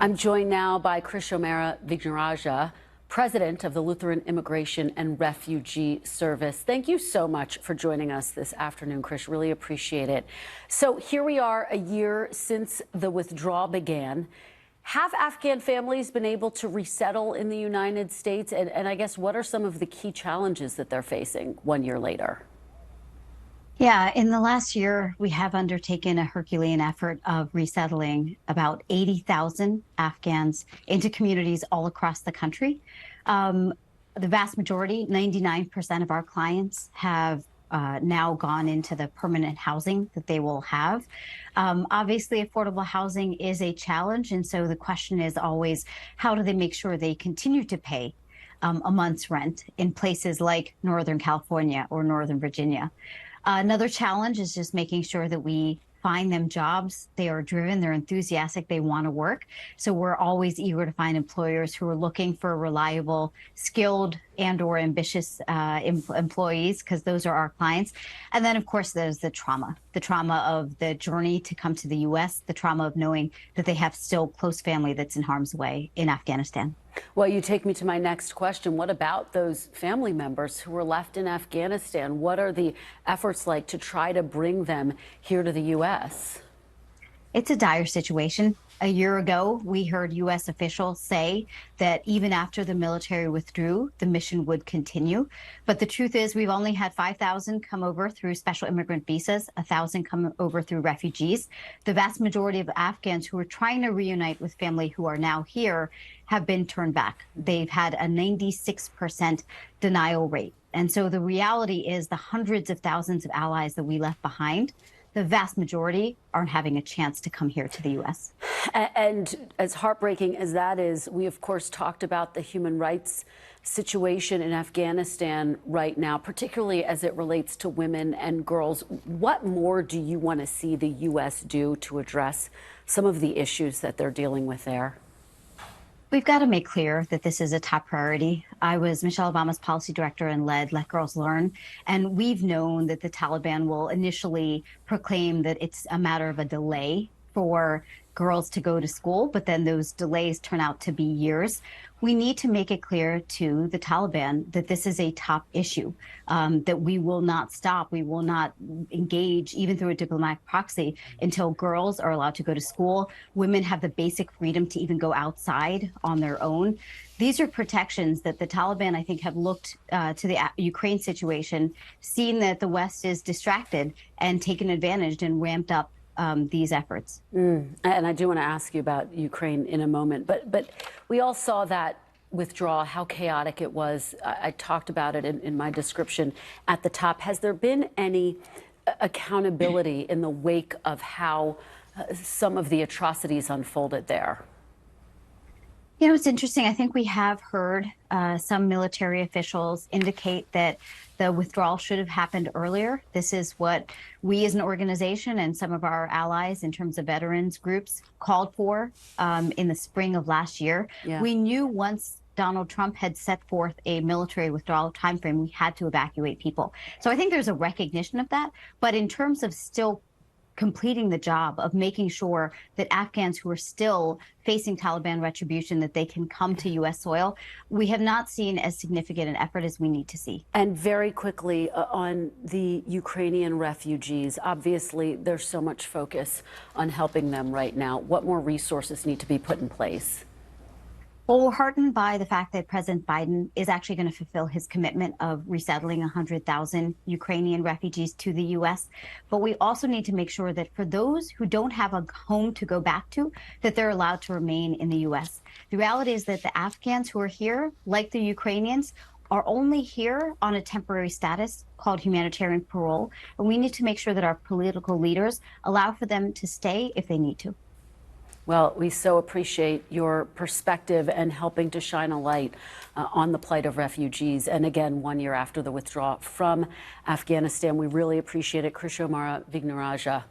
I'm joined now by Krish O'Mara Vignarajah, President of the Lutheran Immigration and Refugee Service. Thank you so much for joining us this afternoon, Krish. Really appreciate it. So here we are a year since the withdrawal began. Have Afghan families been able to resettle in the United States? And I guess what are some of the key challenges that they're facing 1 year later? Yeah, in the last year, we have undertaken a Herculean effort of resettling about 80,000 Afghans into communities all across the country. The vast majority, 99% of our clients have now gone into the permanent housing that they will have. Obviously, affordable housing is a challenge. And so the question is always, how do they make sure they continue to pay a month's rent in places like Northern California or Northern Virginia? Another challenge is just making sure that we find them jobs. They are driven, they're enthusiastic, they want to work. So we're always eager to find employers who are looking for reliable, skilled, and or ambitious employees, because those are our clients. And then, of course, there's the trauma of the journey to come to the U.S., the trauma of knowing that they have still close family that's in harm's way in Afghanistan. Well, you take me to my next question. What about those family members who were left in Afghanistan? What are the efforts like to try to bring them here to the U.S.? It's a dire situation. A year ago, we heard U.S. officials say that even after the military withdrew, the mission would continue. But the truth is, we've only had 5,000 come over through special immigrant visas, 1,000 come over through refugees. The vast majority of Afghans who are trying to reunite with family who are now here have been turned back. They've had a 96% denial rate. And so the reality is the hundreds of thousands of allies that we left behind, the vast majority aren't having a chance to come here to the U.S. And as heartbreaking as that is, we, of course, talked about the human rights situation in Afghanistan right now, particularly as it relates to women and girls. What more do you want to see the U.S. do to address some of the issues that they're dealing with there? We've got to make clear that this is a top priority. I was Michelle Obama's policy director and led Let Girls Learn. And we've known that the Taliban will initially proclaim that it's a matter of a delay for girls to go to school, but then those delays turn out to be years. We need to make it clear to the Taliban that this is a top issue, that we will not stop, we will not engage, even through a diplomatic proxy, until girls are allowed to go to school. Women have the basic freedom to even go outside on their own. These are protections that the Taliban, I think, have looked to the Ukraine situation, seen that the West is distracted and taken advantage and ramped up these efforts. And I do want to ask you about Ukraine in a moment, but we all saw that withdrawal, how chaotic it was. I talked about it in my description at the top. Has there been any accountability in the wake of how some of the atrocities unfolded there? You know, it's interesting. I think we have heard some military officials indicate that the withdrawal should have happened earlier. This is what we as an organization and some of our allies in terms of veterans groups called for in the spring of last year. Yeah. We knew once Donald Trump had set forth a military withdrawal timeframe, we had to evacuate people. So I think there's a recognition of that. But in terms of still completing the job of making sure that Afghans who are still facing Taliban retribution, that they can come to U.S. soil, we have not seen as significant an effort as we need to see. And very quickly on the Ukrainian refugees, obviously there's so much focus on helping them right now. What more resources need to be put in place? Well, we're heartened by the fact that President Biden is actually going to fulfill his commitment of resettling 100,000 Ukrainian refugees to the U.S. But we also need to make sure that for those who don't have a home to go back to, that they're allowed to remain in the U.S. The reality is that the Afghans who are here, like the Ukrainians, are only here on a temporary status called humanitarian parole. And we need to make sure that our political leaders allow for them to stay if they need to. Well, we so appreciate your perspective and helping to shine a light on the plight of refugees. And again, 1 year after the withdrawal from Afghanistan, we really appreciate it. Krish O'Mara Vignarajah.